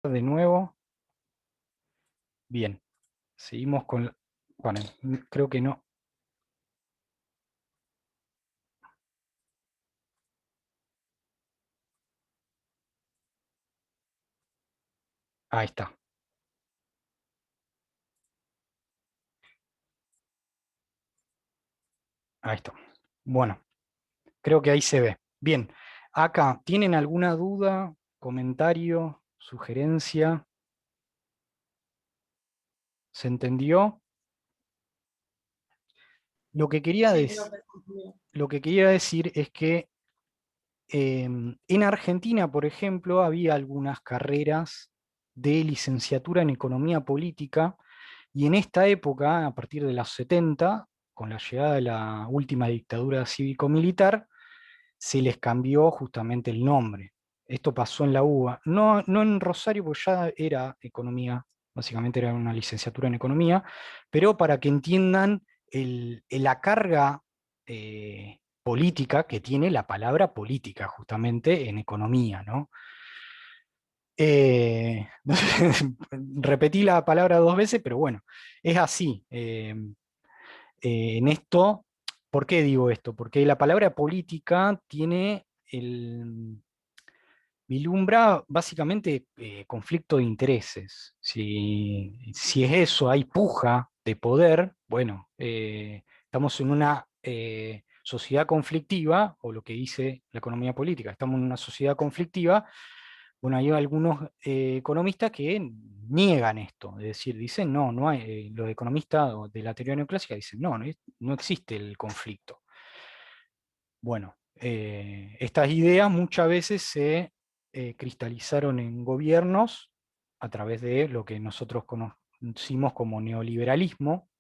De nuevo. Bien, seguimos con... Bueno, creo que no. Ahí está, ahí está. Bueno, creo que ahí se ve. Bien, acá, ¿tienen alguna duda, comentario, sugerencia? ¿Se entendió? Lo que quería, Sí, dec- no te confío. lo que quería decir es que en Argentina, por ejemplo, había algunas carreras de licenciatura en economía política. Y en esta época, a partir de los 70, con la llegada de la última dictadura cívico-militar, se les cambió justamente el nombre. Esto pasó en la UBA, no en Rosario, porque ya era economía, básicamente era una licenciatura en economía, pero para que entiendan la carga política que tiene la palabra política justamente en economía, ¿no? No sé, repetí la palabra dos veces, pero bueno, es así. En esto, ¿por qué digo esto? Porque la palabra política tiene vilumbra básicamente conflicto de intereses. Si es eso, hay puja de poder, bueno, estamos en una sociedad conflictiva, o lo que dice la economía política, estamos en una sociedad conflictiva. Bueno, hay algunos economistas que niegan esto, es decir, dicen, no, no hay, los economistas de la teoría neoclásica dicen, no, no existe el conflicto. Bueno, estas ideas muchas veces se cristalizaron en gobiernos a través de lo que nosotros conocimos como neoliberalismo,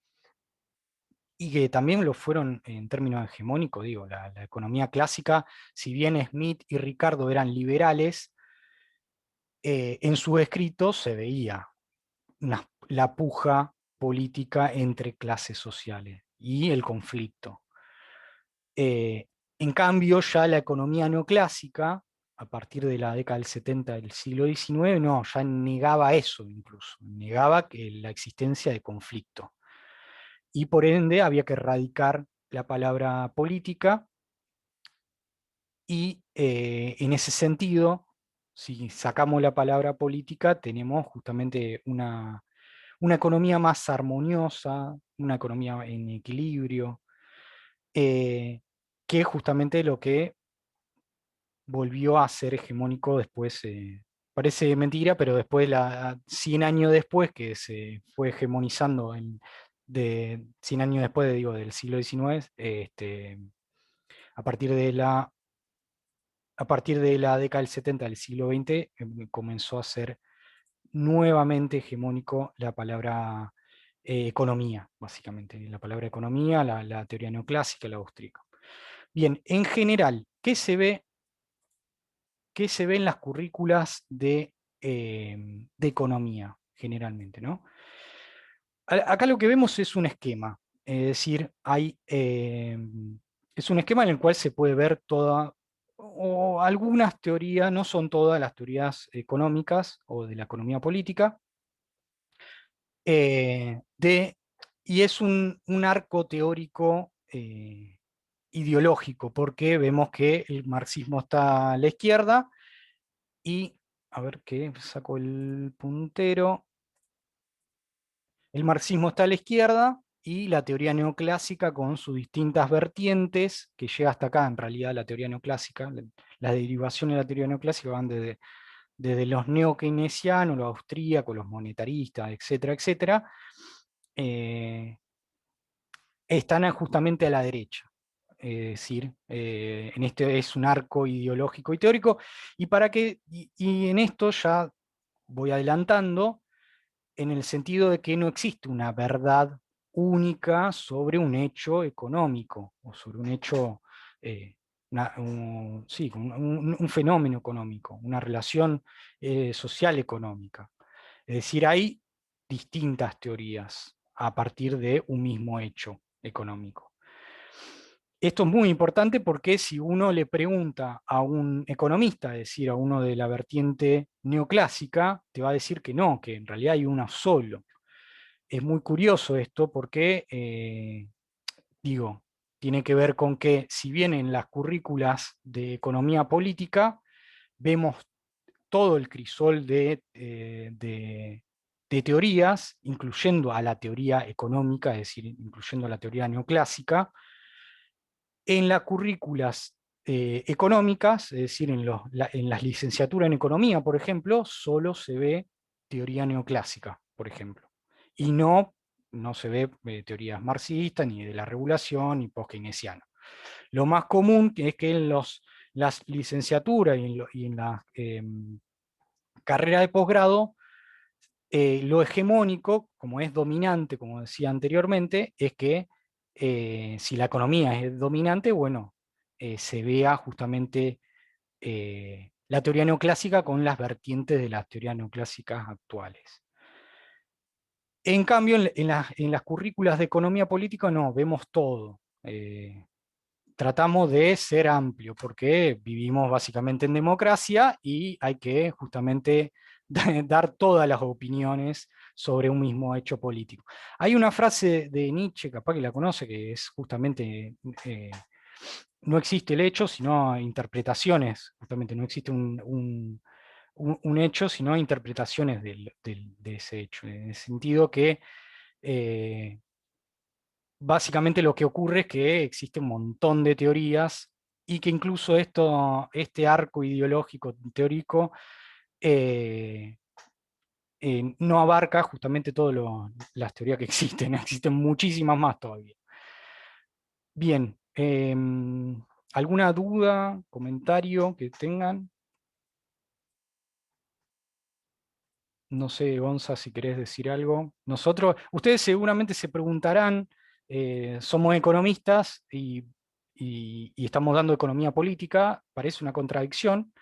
y que también lo fueron en términos hegemónicos, digo, la economía clásica, si bien Smith y Ricardo eran liberales, en sus escritos se veía la puja política entre clases sociales y el conflicto. Eh, en cambio, ya la economía neoclásica, a partir de la década del 70 del siglo XIX, no, ya negaba eso incluso, negaba que la existencia de conflicto. Y por ende había que erradicar la palabra política, y en ese sentido, si sacamos la palabra política, tenemos justamente una economía más armoniosa, una economía en equilibrio, eh, que es justamente lo que volvió a ser hegemónico después. Parece mentira, pero después, 100 años después, que se fue hegemonizando, 100 años después, digo, del siglo XIX, a partir de a partir de la década del 70 del siglo XX, comenzó a ser nuevamente hegemónico la palabra economía, básicamente. La palabra economía, la teoría neoclásica, la austríaca. Bien, en general, ¿qué se ve en las currículas de economía, generalmente, ¿no? Acá lo que vemos es un esquema, es decir, es un esquema en el cual se puede ver toda, o algunas teorías, no son todas las teorías económicas o de la economía política, de, y es un arco teórico ideológico, porque vemos que el marxismo está a la izquierda, y, a ver qué, saco el puntero, el marxismo está a la izquierda, y la teoría neoclásica con sus distintas vertientes, que llega hasta acá en realidad la teoría neoclásica, las derivaciones de la teoría neoclásica van desde los neo-keynesianos, los austríacos, los monetaristas, etcétera, etcétera, eh, están justamente a la derecha. Es decir, en este es un arco ideológico y teórico, y en esto ya voy adelantando, en el sentido de que no existe una verdad única sobre un hecho económico, o sobre un hecho, eh, sí, un fenómeno económico, una relación social económica. Es decir, hay distintas teorías a partir de un mismo hecho económico. Esto es muy importante porque si uno le pregunta a un economista, es decir, a uno de la vertiente neoclásica, te va a decir que no, que en realidad hay uno solo. Es muy curioso esto porque, digo, tiene que ver con que si bien en las currículas de economía política vemos todo el crisol de teorías, incluyendo a la teoría económica, es decir, incluyendo a la teoría neoclásica, en las currículas económicas, es decir, en las licenciaturas en economía, por ejemplo, solo se ve teoría neoclásica, por ejemplo, y no se ve teorías marxistas, ni de la regulación, ni post-keynesiana. Lo más común es que en las licenciaturas y en la carrera de posgrado, lo hegemónico, como es dominante, como decía anteriormente, es que si la economía es dominante, bueno, se vea justamente la teoría neoclásica con las vertientes de las teorías neoclásicas actuales. En cambio, en las currículas de economía política no, vemos todo. Tratamos de ser amplio, porque vivimos básicamente en democracia y hay que justamente dar todas las opiniones sobre un mismo hecho político. Hay una frase de Nietzsche, capaz que la conoce, que es justamente, no existe el hecho, sino interpretaciones, justamente no existe un hecho, sino interpretaciones de ese hecho, en el sentido que eh, básicamente lo que ocurre es que existe un montón de teorías y que incluso este arco ideológico teórico eh, no abarca justamente todas las teorías que existen, existen muchísimas más todavía. Bien, ¿alguna duda, comentario que tengan? No sé, Gonza, si querés decir algo. Ustedes seguramente se preguntarán, somos economistas y estamos dando economía política, parece una contradicción,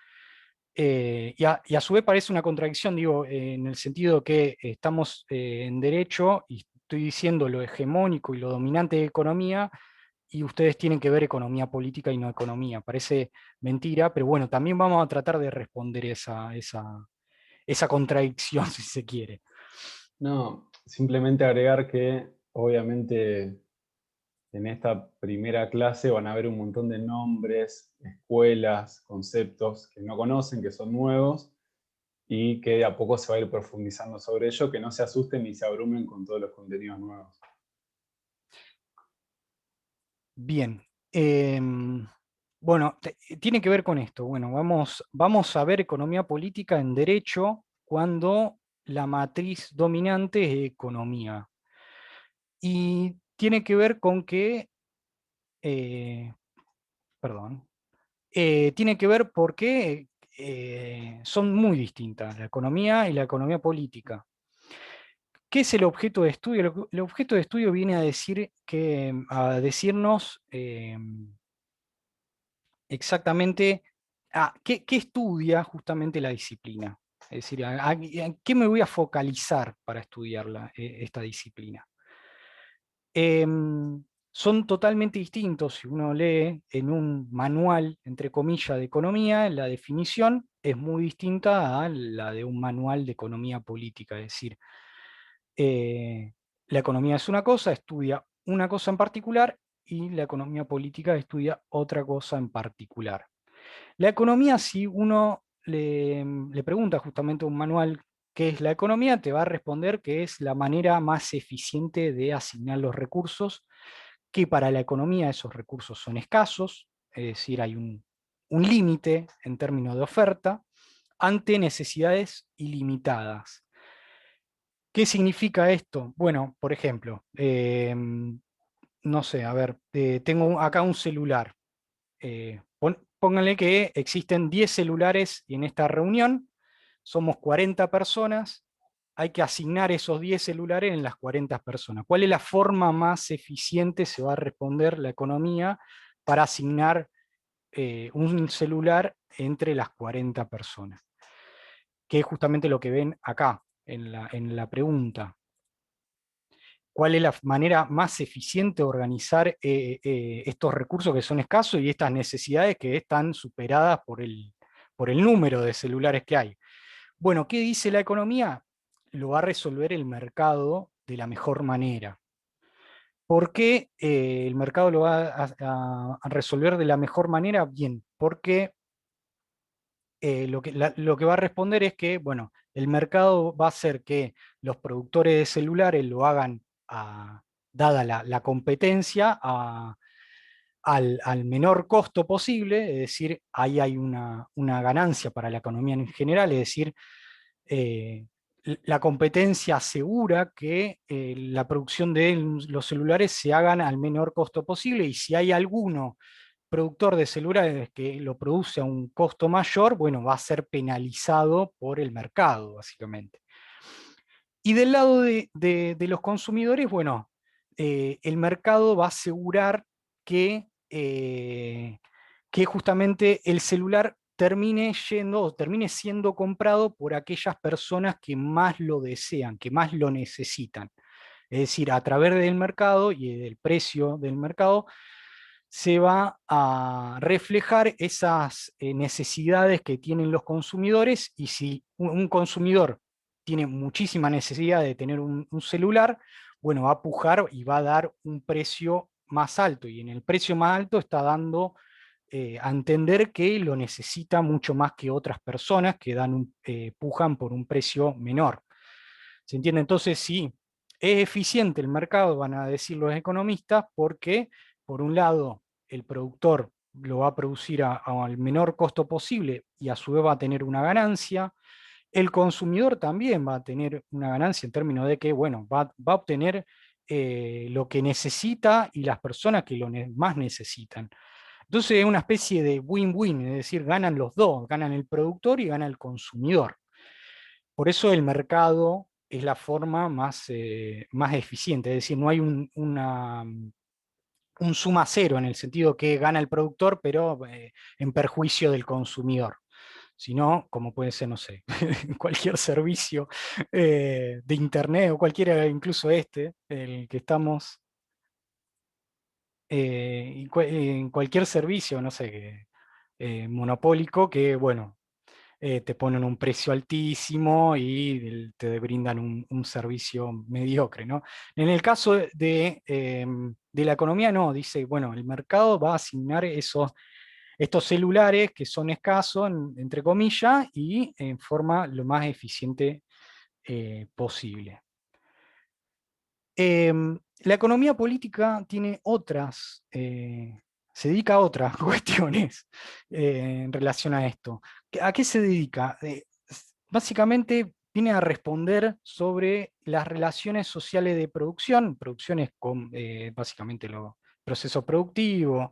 y a su vez parece una contradicción, digo, en el sentido que estamos en derecho y estoy diciendo lo hegemónico y lo dominante de economía, y ustedes tienen que ver economía política y no economía. Parece mentira, pero bueno, también vamos a tratar de responder esa contradicción, si se quiere. No, simplemente agregar que obviamente en esta primera clase van a haber un montón de nombres, escuelas, conceptos que no conocen, que son nuevos y que de a poco se va a ir profundizando sobre ello, que no se asusten ni se abrumen con todos los contenidos nuevos. Bien. Bueno, tiene que ver con esto. Bueno, vamos a ver economía política en derecho cuando la matriz dominante es economía. Y tiene que ver con que, eh, perdón, tiene que ver porque son muy distintas la economía y la economía política. ¿Qué es el objeto de estudio? El objeto de estudio viene a decirnos exactamente qué estudia justamente la disciplina. Es decir, ¿en qué me voy a focalizar para estudiar esta disciplina? Son totalmente distintos si uno lee en un manual, entre comillas, de economía, la definición es muy distinta a la de un manual de economía política. Es decir, eh, la economía es una cosa, estudia una cosa en particular, y la economía política estudia otra cosa en particular. La economía, si uno le pregunta justamente a un manual qué es la economía, te va a responder que es la manera más eficiente de asignar los recursos, que para la economía esos recursos son escasos, es decir, hay un límite en términos de oferta ante necesidades ilimitadas. ¿Qué significa esto? Bueno, por ejemplo, no sé, a ver, tengo acá un celular. Pónganle que existen 10 celulares en esta reunión, somos 40 personas, hay que asignar esos 10 celulares en las 40 personas. ¿Cuál es la forma más eficiente, se va a responder la economía, para asignar un celular entre las 40 personas? Que es justamente lo que ven acá en la pregunta. cuál es la manera más eficiente de organizar estos recursos que son escasos y estas necesidades que están superadas por el número de celulares que hay. Bueno, ¿qué dice la economía? Lo va a resolver el mercado de la mejor manera. ¿Por qué el mercado lo va a resolver de la mejor manera? Bien, porque lo que va a responder es que, bueno, el mercado va a hacer que los productores de celulares lo hagan, dada la competencia, al menor costo posible, es decir, ahí hay una ganancia para la economía en general, es decir, eh, la competencia asegura que la producción de los celulares se hagan al menor costo posible, y si hay alguno productor de celulares que lo produce a un costo mayor, bueno, va a ser penalizado por el mercado, básicamente. Y del lado de los consumidores, bueno, el mercado va a asegurar que justamente el celular termine yendo o termine siendo comprado por aquellas personas que más lo desean, que más lo necesitan. Es decir, a través del mercado y del precio del mercado se va a reflejar esas necesidades que tienen los consumidores, y si un consumidor tiene muchísima necesidad de tener un celular, bueno, va a pujar y va a dar un precio más alto, y en el precio más alto está dando a entender que lo necesita mucho más que otras personas que pujan por un precio menor. ¿Se entiende? Entonces, sí, es eficiente el mercado, van a decir los economistas, porque por un lado el productor lo va a producir al menor costo posible y a su vez va a tener una ganancia. El consumidor también va a tener una ganancia en términos de que, bueno, va a obtener lo que necesita y las personas que más necesitan. Entonces es una especie de win-win, es decir, ganan los dos, ganan el productor y gana el consumidor. Por eso el mercado es la forma más eficiente, es decir, no hay un suma cero en el sentido que gana el productor, pero en perjuicio del consumidor. Sino, como puede ser, no sé, cualquier servicio de internet o cualquiera, incluso el que estamos, en cualquier servicio, no sé, monopólico, que bueno, te ponen un precio altísimo y te brindan un servicio mediocre, ¿no? En el caso de la economía, no, dice, bueno, el mercado va a asignar estos celulares que son escasos, entre comillas, y en forma lo más eficiente posible. La economía política tiene se dedica a otras cuestiones en relación a esto. ¿A qué se dedica? Básicamente viene a responder sobre las relaciones sociales de producción, producciones con básicamente el proceso productivo,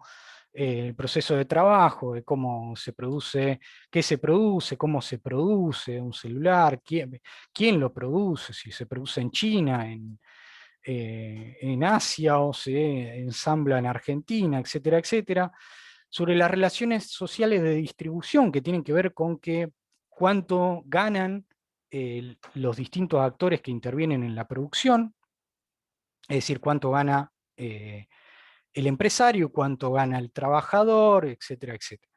el proceso de trabajo, de cómo se produce, qué se produce, cómo se produce un celular, quién lo produce, si se produce en China, en Asia o se ensambla en Argentina, etcétera, etcétera, sobre las relaciones sociales de distribución que tienen que ver con cuánto ganan los distintos actores que intervienen en la producción, es decir, cuánto gana el empresario, cuánto gana el trabajador, etcétera, etcétera.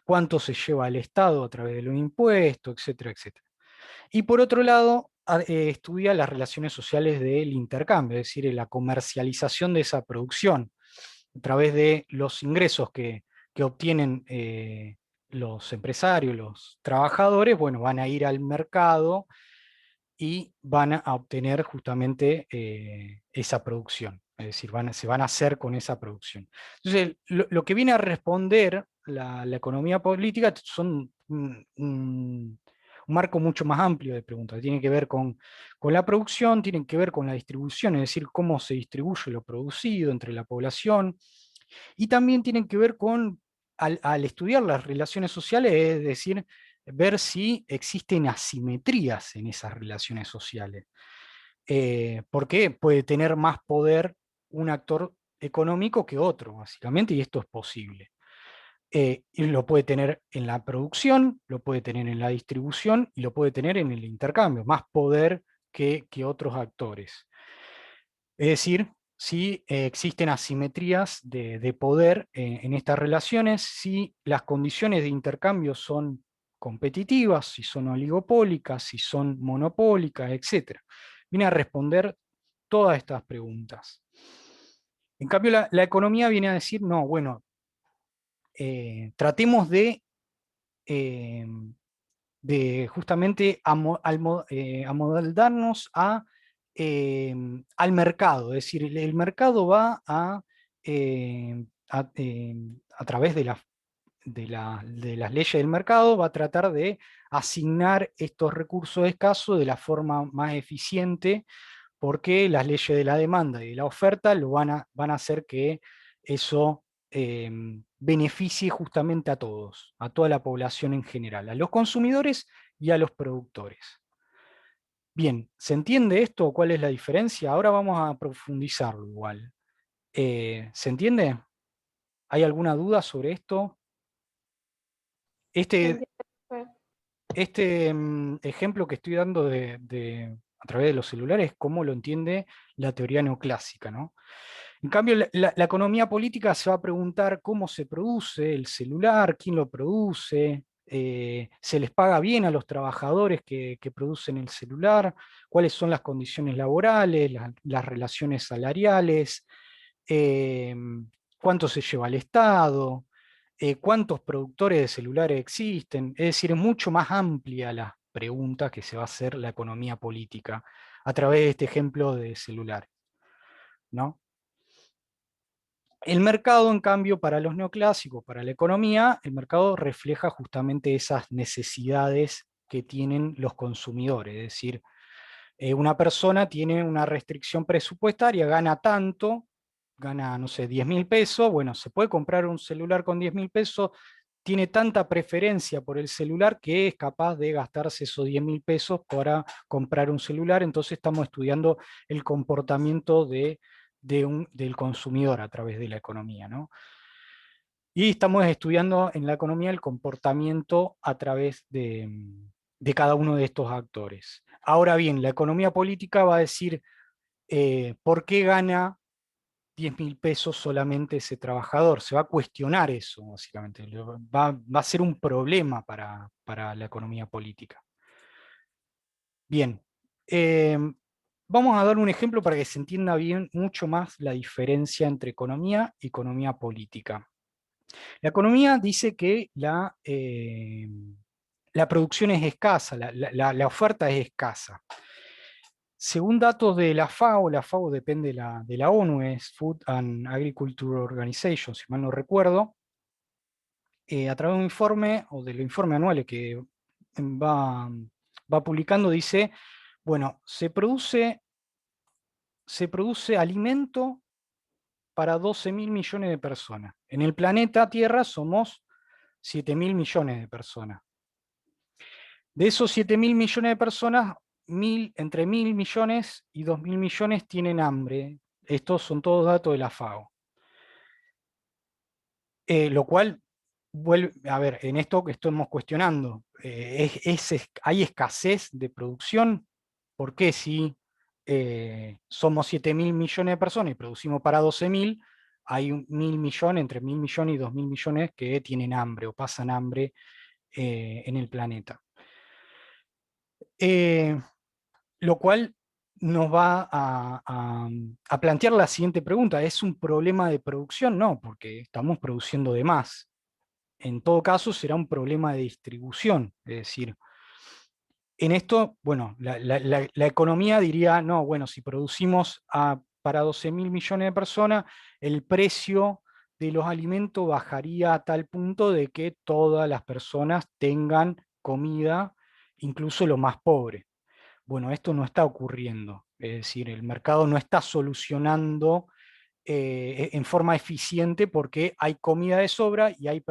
Cuánto se lleva al Estado a través de los impuestos, etcétera, etcétera. Y por otro lado, estudia las relaciones sociales del intercambio, es decir, la comercialización de esa producción a través de los ingresos que obtienen los empresarios, los trabajadores, bueno, van a ir al mercado y van a obtener justamente esa producción, es decir, se van a hacer con esa producción. Entonces, lo que viene a responder la economía política son un marco mucho más amplio de preguntas. Tiene que ver con la producción, tienen que ver con la distribución, es decir, cómo se distribuye lo producido entre la población, y también tienen que ver con, al estudiar las relaciones sociales, es decir, ver si existen asimetrías en esas relaciones sociales. Porque puede tener más poder un actor económico que otro, básicamente, y esto es posible. Y lo puede tener en la producción, lo puede tener en la distribución y lo puede tener en el intercambio, más poder que otros actores. Es decir, si existen asimetrías de poder en estas relaciones, si las condiciones de intercambio son competitivas, si son oligopólicas, si son monopólicas, etc. Viene a responder todas estas preguntas. En cambio, la economía viene a decir, no, bueno, tratemos eh, de justamente amoldarnos al mercado, es decir, el mercado va a través de las leyes del mercado, va a tratar de asignar estos recursos escasos de la forma más eficiente, porque las leyes de la demanda y de la oferta van a hacer que eso beneficie justamente a todos, a toda la población en general, a los consumidores y a los productores. Bien, ¿se entiende esto? ¿Cuál es la diferencia? Ahora vamos a profundizarlo igual. ¿Se entiende? ¿Hay alguna duda sobre esto? Se Este, entiende, profe. este ejemplo que estoy dando a través de los celulares, ¿cómo lo entiende la teoría neoclásica, ¿no? En cambio, la economía política se va a preguntar cómo se produce el celular, quién lo produce, se les paga bien a los trabajadores que producen el celular, cuáles son las condiciones laborales, las relaciones salariales, eh, cuánto se lleva al Estado, cuántos productores de celulares existen. Es decir, es mucho más amplia la pregunta que se va a hacer la economía política a través de este ejemplo de celular, ¿no? El mercado, en cambio, para los neoclásicos, para la economía, el mercado refleja justamente esas necesidades que tienen los consumidores. Es decir, una persona tiene una restricción presupuestaria, gana tanto, gana, no sé, 10.000 pesos, bueno, se puede comprar un celular con 10.000 pesos, tiene tanta preferencia por el celular que es capaz de gastarse esos 10.000 pesos para comprar un celular. Entonces estamos estudiando el comportamiento del consumidor a través de la economía, ¿no? Y estamos estudiando en la economía el comportamiento a través de cada uno de estos actores. Ahora bien, la economía política va a decir por qué gana 10.000 pesos solamente ese trabajador. Se va a cuestionar eso, básicamente. Va a ser un problema para la economía política. Bien, eh, vamos a dar un ejemplo para que se entienda bien mucho más la diferencia entre economía y economía política. La economía dice que la producción es escasa, la oferta es escasa. Según datos de la FAO depende de la ONU, es Food and Agriculture Organization, si mal no recuerdo, a través de un informe, o de los informes anuales que va publicando, dice, bueno, se produce alimento para 12.000 millones de personas. En el planeta Tierra somos 7.000 millones de personas. De esos 7.000 millones de personas, entre 1.000 millones y 2.000 millones tienen hambre. Estos son todos datos de la FAO. Lo cual, a ver, en esto que estamos cuestionando, ¿hay escasez de producción? ¿Por qué si somos 7.000 millones de personas y producimos para 12.000, hay 1.000 millones, entre 1.000 millones y 2.000 millones que tienen hambre o pasan hambre en el planeta? Eh, lo cual nos va a plantear la siguiente pregunta: ¿es un problema de producción? No, porque estamos produciendo de más. En todo caso, será un problema de distribución. Es decir, en esto, bueno, la economía diría, no, bueno, si producimos para 12.000 millones de personas, el precio de los alimentos bajaría a tal punto de que todas las personas tengan comida, incluso los más pobres. Bueno, esto no está ocurriendo. Es decir, el mercado no está solucionando en forma eficiente, porque hay comida de sobra y hay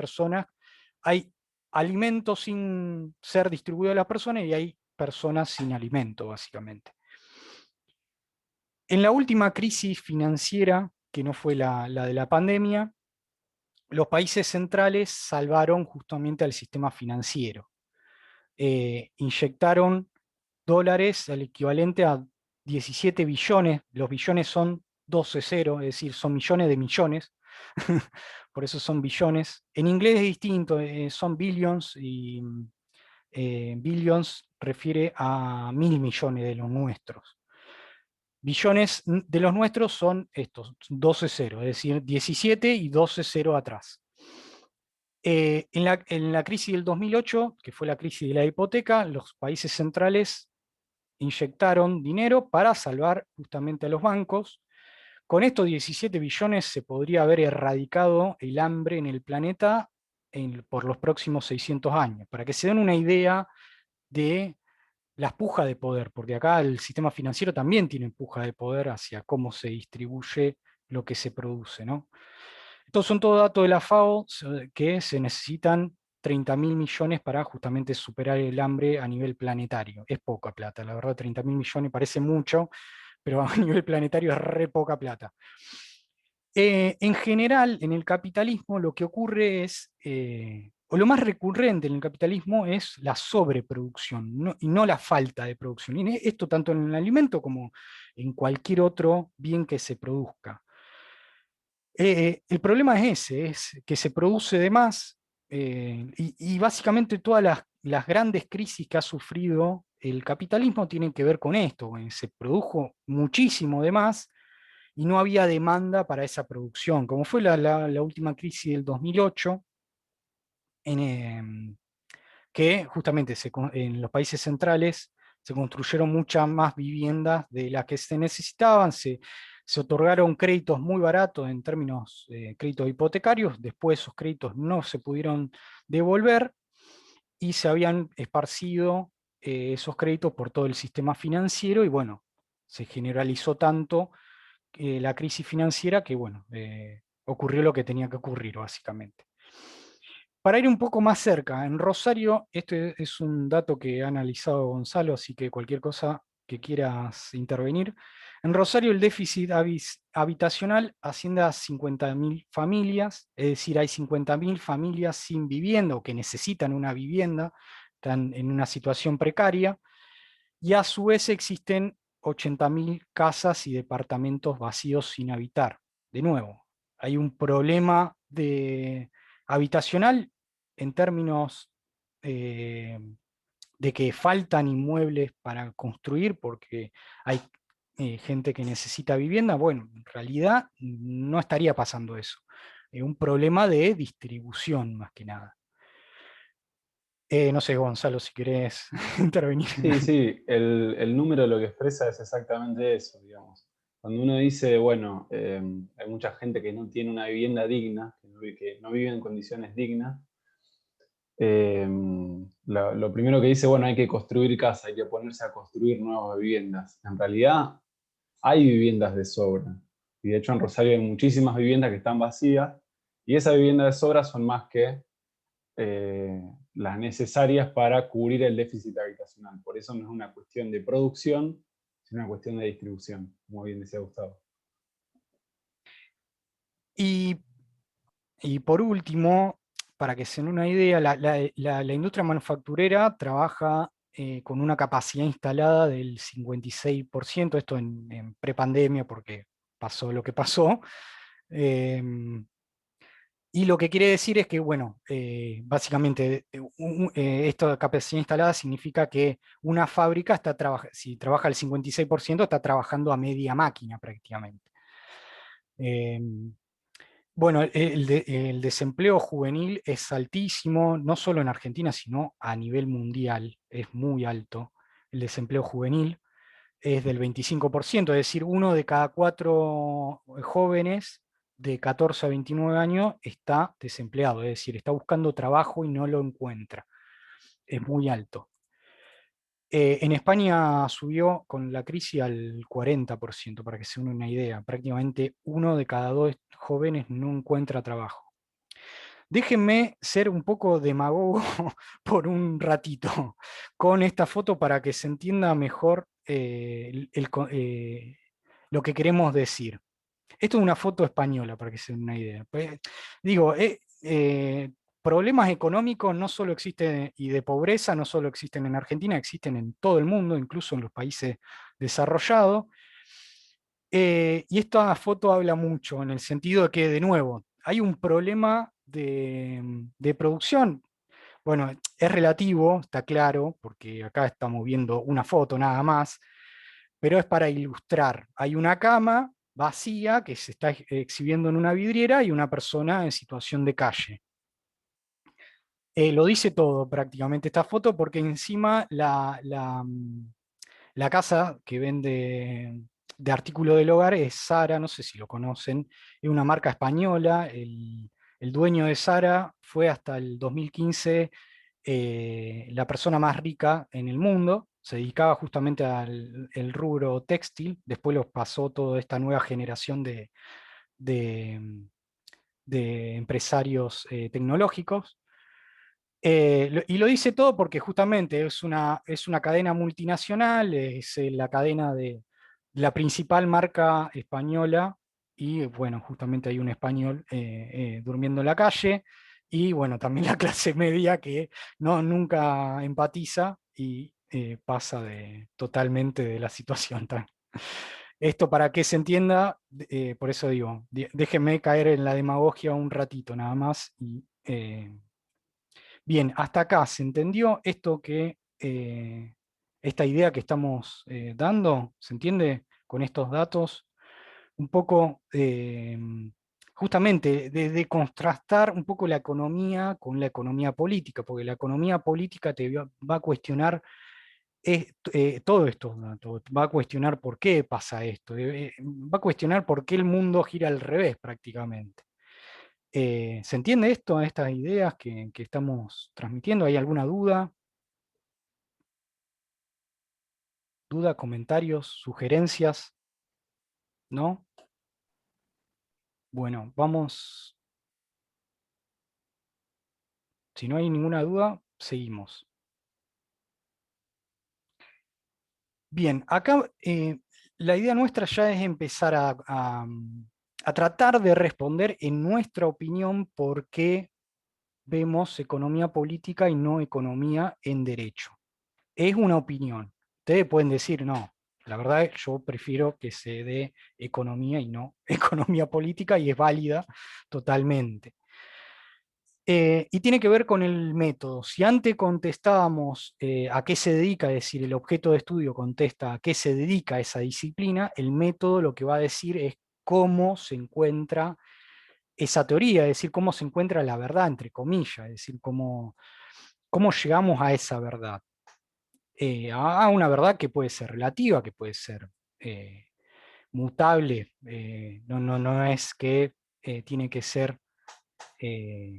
alimentos sin ser distribuidos a las personas y hay personas sin alimento, básicamente. En la última crisis financiera, que no fue la de la pandemia, los países centrales salvaron justamente al sistema financiero. Inyectaron dólares, al equivalente a 17 billones, los billones son 12 cero, es decir, son millones de millones, por eso son billones. En inglés es distinto, son billions, y billions refiere a 1.000 millones de los nuestros. Billones de los nuestros son estos, 12 cero, es decir, 17 y 12 cero atrás. En la crisis del 2008, que fue la crisis de la hipoteca, los países centrales inyectaron dinero para salvar justamente a los bancos. Con estos 17 billones se podría haber erradicado el hambre en el planeta por los próximos 600 años. Para que se den una idea de las pujas de poder, porque acá el sistema financiero también tiene puja de poder hacia cómo se distribuye lo que se produce, ¿no? Estos son todos datos de la FAO que se necesitan 30.000 millones para justamente superar el hambre a nivel planetario. Es poca plata, la verdad, 30.000 millones parece mucho, pero a nivel planetario es re poca plata. En general, en el capitalismo lo que ocurre es, o lo más recurrente en el capitalismo es la sobreproducción, y no la falta de producción. Y esto tanto en el alimento como en cualquier otro bien que se produzca. El problema es ese, es que se produce de más, y básicamente todas las grandes crisis que ha sufrido el capitalismo tienen que ver con esto. Se produjo muchísimo de más y no había demanda para esa producción, como fue la última crisis del 2008, que justamente en los países centrales se construyeron muchas más viviendas de las que se necesitaban, se otorgaron créditos muy baratos en términos de créditos hipotecarios, después esos créditos no se pudieron devolver y se habían esparcido esos créditos por todo el sistema financiero, y bueno, se generalizó tanto la crisis financiera que, bueno, ocurrió lo que tenía que ocurrir, básicamente. Para ir un poco más cerca, en Rosario, este es un dato que ha analizado Gonzalo, así que cualquier cosa que quieras intervenir. En Rosario el déficit habitacional asciende a 50.000 familias, es decir, hay 50.000 familias sin vivienda o que necesitan una vivienda, están en una situación precaria, y a su vez existen 80.000 casas y departamentos vacíos sin habitar. De nuevo, hay un problema habitacional en términos eh, de que faltan inmuebles para construir porque hay gente que necesita vivienda. Bueno, en realidad no estaría pasando eso. Es un problema de distribución más que nada. No sé, Gonzalo, si querés intervenir. Sí, sí, el número lo que expresa es exactamente eso, digamos. Cuando uno dice, bueno, hay mucha gente que no tiene una vivienda digna, que no vive en condiciones dignas, eh, lo primero que dice, bueno, hay que construir casa, hay que ponerse a construir nuevas viviendas. En realidad, hay viviendas de sobra. Y de hecho en Rosario hay muchísimas viviendas que están vacías, y esas viviendas de sobra son más que eh, las necesarias para cubrir el déficit habitacional. Por eso no es una cuestión de producción, sino una cuestión de distribución, como bien decía Gustavo. Y, y por último, para que se den una idea, la industria manufacturera trabaja con una capacidad instalada del 56%, esto en prepandemia porque pasó lo que pasó. em, y lo que quiere decir es que, bueno, básicamente esta capacidad instalada significa que una fábrica si trabaja el 56%, está trabajando a media máquina prácticamente. Em, Bueno, el desempleo juvenil es altísimo, no solo en Argentina, sino a nivel mundial, es muy alto. El desempleo juvenil es del 25%, es decir, uno de cada cuatro jóvenes de 14 a 29 años está desempleado, es decir, está buscando trabajo y no lo encuentra. Es muy alto. En España subió con la crisis al 40%, para que se den una idea. Prácticamente uno de cada dos jóvenes no encuentra trabajo. Déjenme ser un poco demagogo por un ratito con esta foto para que se entienda mejor lo que queremos decir. Esto es una foto española, para que se den una idea. Digo, problemas económicos no solo existen, y de pobreza no solo existen en Argentina, existen en todo el mundo, incluso en los países desarrollados. Y esta foto habla mucho en el sentido de que, de nuevo, hay un problema de producción. Bueno, es relativo, está claro, porque acá estamos viendo una foto nada más, pero es para ilustrar. Hay una cama vacía que se está exhibiendo en una vidriera y una persona en situación de calle. Lo dice todo prácticamente esta foto, porque encima la casa que vende de artículo del hogar es Zara, no sé si lo conocen, es una marca española. El dueño de Zara fue hasta el 2015 la persona más rica en el mundo, se dedicaba justamente al el rubro textil, después los pasó toda esta nueva generación de- de empresarios tecnológicos. Y lo dice todo porque justamente es una cadena multinacional, es la cadena de la principal marca española, y bueno, justamente hay un español durmiendo en la calle, y bueno, también la clase media que no, nunca empatiza y pasa totalmente de la situación. Esto para que se entienda, por eso digo, déjenme caer en la demagogia un ratito nada más. Bien, hasta acá se entendió esto esta idea que estamos dando, ¿se entiende? Con estos datos, un poco, justamente, de contrastar un poco la economía con la economía política, porque la economía política va a cuestionar todos estos datos, va a cuestionar por qué pasa esto, va a cuestionar por qué el mundo gira al revés prácticamente. ¿Se entiende esto, estas ideas que estamos transmitiendo? ¿Hay alguna duda? ¿Duda, comentarios, sugerencias? ¿No? Bueno, vamos. Si no hay ninguna duda, seguimos. Bien, acá la idea nuestra ya es empezar a tratar de responder en nuestra opinión por qué vemos economía política y no economía en derecho. Es una opinión. Ustedes pueden decir, no, la verdad yo prefiero que se dé economía y no economía política, y es válida totalmente. Y tiene que ver con el método. Si antes contestábamos a qué se dedica, es decir, el objeto de estudio contesta a qué se dedica esa disciplina, el método lo que va a decir es cómo se encuentra esa teoría, es decir, cómo se encuentra la verdad, entre comillas, es decir, cómo llegamos a esa verdad. A una verdad que puede ser relativa, que puede ser eh, mutable, no es que tiene que ser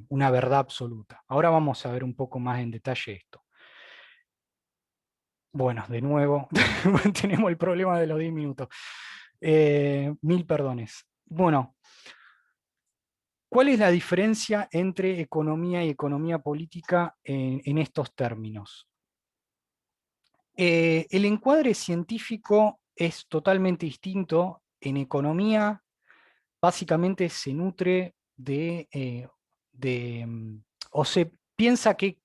una verdad absoluta. Ahora vamos a ver un poco más en detalle esto. Bueno, de nuevo, tenemos el problema de los 10 minutos. Mil perdones. Bueno, ¿cuál es la diferencia entre economía y economía política en estos términos? El encuadre científico es totalmente distinto. En economía, básicamente se nutre o se piensa que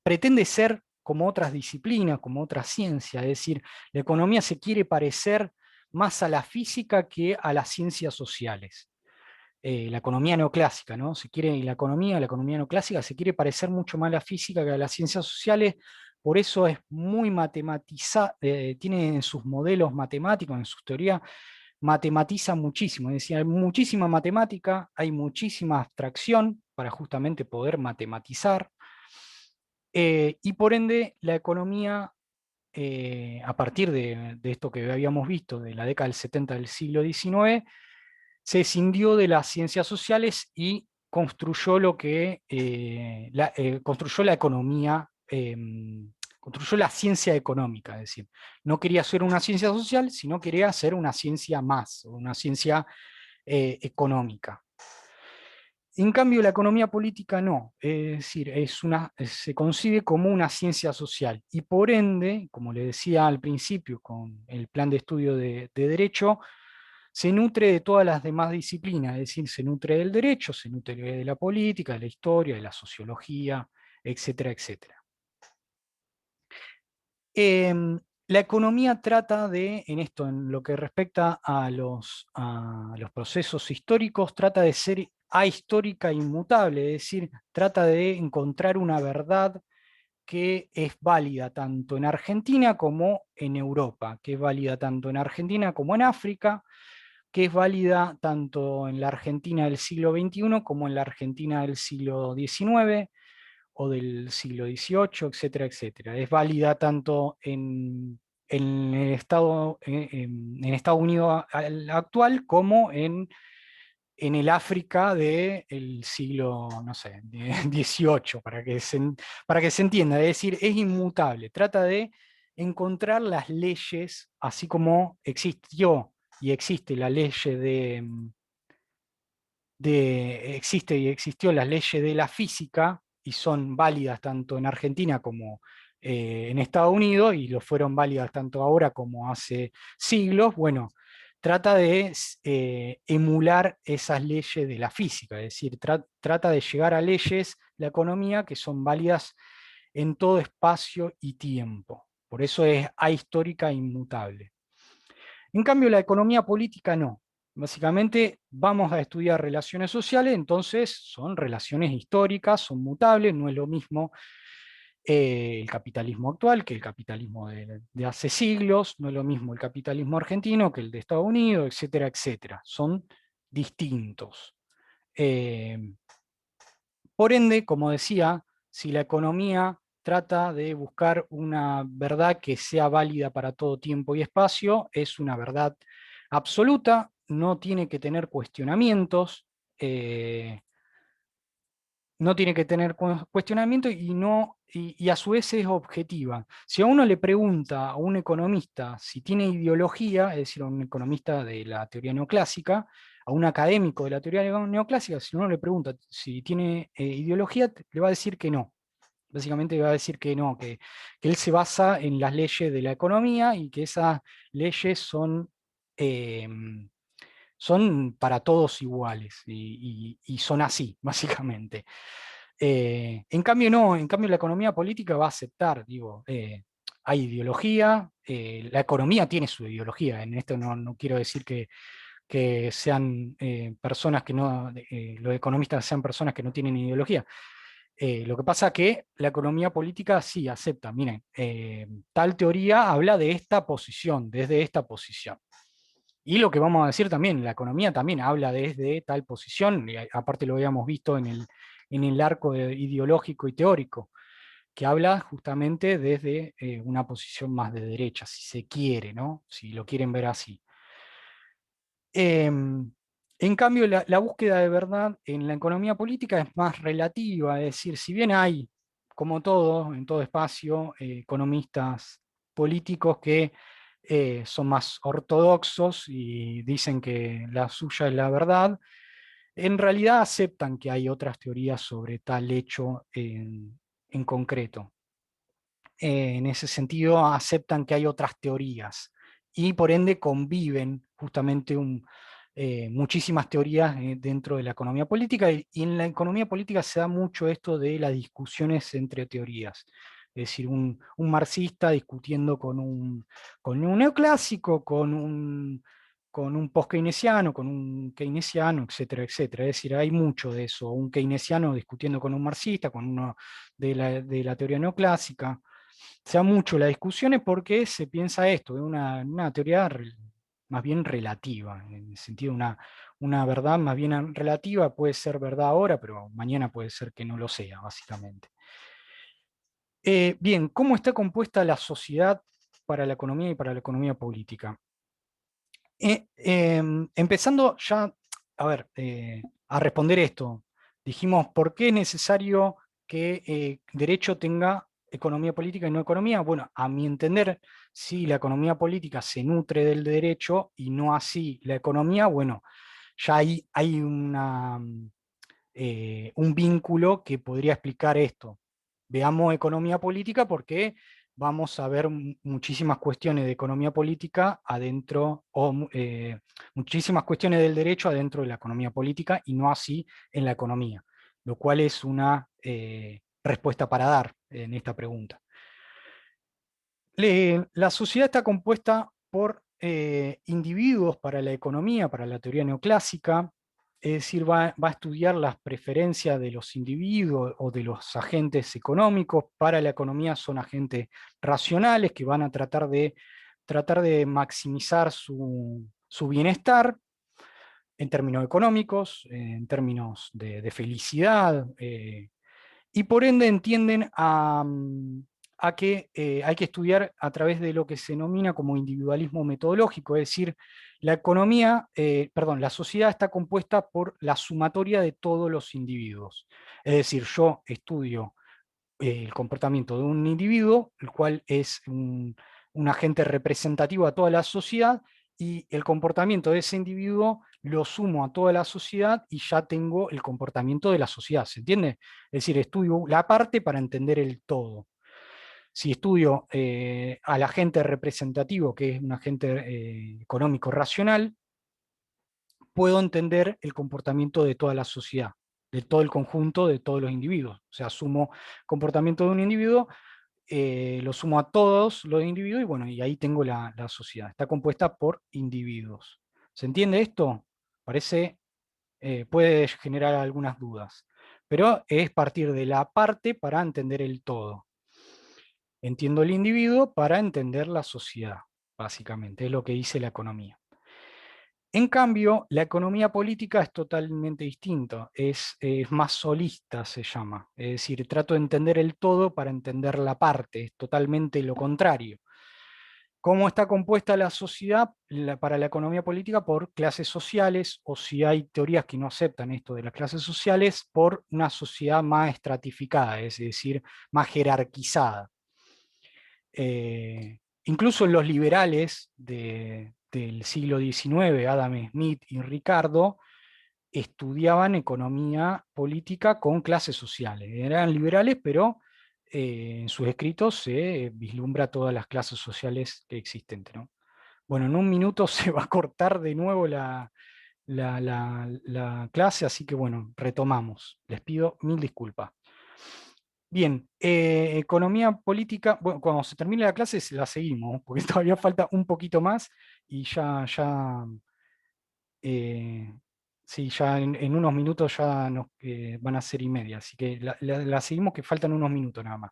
pretende ser como otras disciplinas, como otras ciencias, es decir, la economía se quiere parecer más a la física que a las ciencias sociales. La economía neoclásica, ¿no? Y la economía neoclásica se quiere parecer mucho más a la física que a las ciencias sociales, por eso es muy matematizada, tiene en sus modelos matemáticos, en sus teorías, matematiza muchísimo, es decir, hay muchísima matemática, hay muchísima abstracción para justamente poder matematizar, y por ende la economía, a partir de esto que habíamos visto de la década del 70 del siglo XIX, se escindió de las ciencias sociales y construyó construyó la economía, construyó la ciencia económica, es decir, no quería ser una ciencia social, sino quería ser una ciencia más, una ciencia económica. En cambio, la economía política no, es decir, se concibe como una ciencia social, y por ende, como le decía al principio con el plan de estudio de derecho, se nutre de todas las demás disciplinas, es decir, se nutre del derecho, se nutre de la política, de la historia, de la sociología, etcétera, etcétera. La economía trata de, en esto, en lo que respecta a los procesos históricos, trata de ser ahistórica e inmutable, es decir, trata de encontrar una verdad que es válida tanto en Argentina como en Europa, que es válida tanto en Argentina como en África, que es válida tanto en la Argentina del siglo XXI como en la Argentina del siglo XIX o del siglo XVIII, etcétera, etcétera. Es válida tanto en el en Estados Unidos actual como en el África del siglo, no sé, XVIII, para que se entienda. Es decir, es inmutable. Trata de encontrar las leyes, así como existió y existe la ley existe y existió las leyes de la física y son válidas tanto en Argentina como en Estados Unidos y lo fueron válidas tanto ahora como hace siglos. Bueno, trata de emular esas leyes de la física, es decir, trata de llegar a leyes de la economía que son válidas en todo espacio y tiempo. Por eso es ahistórica e inmutable. En cambio, la economía política no. Básicamente vamos a estudiar relaciones sociales, entonces son relaciones históricas, son mutables, no es lo mismo el capitalismo actual que el capitalismo de hace siglos, no es lo mismo el capitalismo argentino que el de Estados Unidos, etcétera, etcétera. Son distintos. Eh, por ende, como decía, si la economía trata de buscar una verdad que sea válida para todo tiempo y espacio, es una verdad absoluta, no tiene que tener cuestionamientos, eh, no tiene que tener cuestionamiento y, no, y a su vez es objetiva. Si a uno le pregunta a un economista si tiene ideología, es decir, a un economista de la teoría neoclásica, a un académico de la teoría neoclásica, si uno le pregunta si tiene ideología, le va a decir que no. Básicamente va a decir que no, que él se basa en las leyes de la economía y que esas leyes eh, son para todos iguales y son así, básicamente. En cambio, no, en cambio la economía política va a aceptar, digo, hay ideología, la economía tiene su ideología, en esto no quiero decir que sean personas que no, los economistas sean personas que no tienen ideología. Lo que pasa es que la economía política sí acepta, miren, tal teoría habla de esta posición, desde esta posición. Y lo que vamos a decir también, la economía también habla desde tal posición, y aparte lo habíamos visto en el arco ideológico y teórico, que habla justamente desde una posición más de derecha, si se quiere, ¿no? Si lo quieren ver así. En cambio, la búsqueda de verdad en la economía política es más relativa, es decir, si bien hay, como todo, en todo espacio, economistas políticos que son más ortodoxos y dicen que la suya es la verdad, en realidad aceptan que hay otras teorías sobre tal hecho en concreto. En ese sentido, aceptan que hay otras teorías y por ende conviven justamente muchísimas teorías dentro de la economía política y en la economía política se da mucho esto de las discusiones entre teorías. Es decir, un marxista discutiendo con un neoclásico, con un post-keynesiano, con un keynesiano, etcétera, etcétera. Es decir, hay mucho de eso. Un keynesiano discutiendo con un marxista, con uno de la teoría neoclásica. Se da mucho las discusiones porque se piensa esto, es una teoría más bien relativa, en el sentido de una verdad más bien relativa, puede ser verdad ahora, pero mañana puede ser que no lo sea, básicamente. Bien, ¿cómo está compuesta la sociedad para la economía y para la economía política? Empezando ya, a ver, a responder esto, dijimos, ¿por qué es necesario que derecho tenga economía política y no economía? Bueno, a mi entender, si la economía política se nutre del derecho y no así la economía, bueno, ya hay un vínculo que podría explicar esto. Veamos economía política porque vamos a ver muchísimas cuestiones de economía política adentro, o muchísimas cuestiones del derecho adentro de la economía política y no así en la economía, lo cual es una respuesta para dar en esta pregunta. La sociedad está compuesta por individuos para la economía, para la teoría neoclásica, es decir, va a estudiar las preferencias de los individuos o de los agentes económicos. Para la economía son agentes racionales que van a tratar de maximizar su bienestar en términos económicos, en términos de felicidad, y por ende entienden a que hay que estudiar a través de lo que se denomina como individualismo metodológico, es decir, la economía, perdón, la sociedad está compuesta por la sumatoria de todos los individuos. Es decir, yo estudio el comportamiento de un individuo, el cual es un agente representativo a toda la sociedad, y el comportamiento de ese individuo lo sumo a toda la sociedad y ya tengo el comportamiento de la sociedad, ¿se entiende? Es decir, estudio la parte para entender el todo. Si estudio al agente representativo, que es un agente económico racional, puedo entender el comportamiento de toda la sociedad, de todo el conjunto de todos los individuos. O sea, sumo comportamiento de un individuo, lo sumo a todos los individuos y bueno, y ahí tengo la sociedad. Está compuesta por individuos. ¿Se entiende esto? Parece, puede generar algunas dudas, pero es partir de la parte para entender el todo. Entiendo el individuo para entender la sociedad, básicamente, es lo que dice la economía. En cambio, la economía política es totalmente distinto, es más solista, se llama. Es decir, trato de entender el todo para entender la parte, es totalmente lo contrario. ¿Cómo está compuesta la sociedad para la economía política? Por clases sociales, o si hay teorías que no aceptan esto de las clases sociales, por una sociedad más estratificada, es decir, más jerarquizada. Incluso los liberales del siglo XIX, Adam Smith y Ricardo, estudiaban economía política con clases sociales. Eran liberales, pero en sus escritos se vislumbra todas las clases sociales que existen, ¿no? Bueno, en un minuto se va a cortar de nuevo la clase, así que bueno, retomamos. Les pido mil disculpas. Bien, economía política, bueno, cuando se termine la clase la seguimos, porque todavía falta un poquito más y eh, sí, ya en unos minutos ya nos van a ser y media, así que la seguimos, que faltan unos minutos nada más.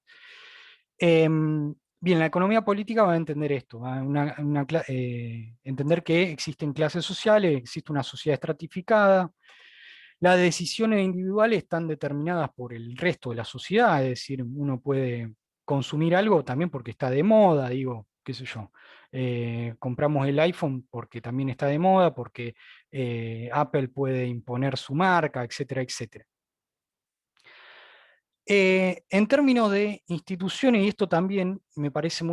Bien, la economía política va a entender esto, va a entender que existen clases sociales, existe una sociedad estratificada. Las decisiones individuales están determinadas por el resto de la sociedad, es decir, uno puede consumir algo también porque está de moda, digo, qué sé yo. Compramos el iPhone porque también está de moda, porque Apple puede imponer su marca, etcétera, etcétera. En términos de instituciones, y esto también me parece muy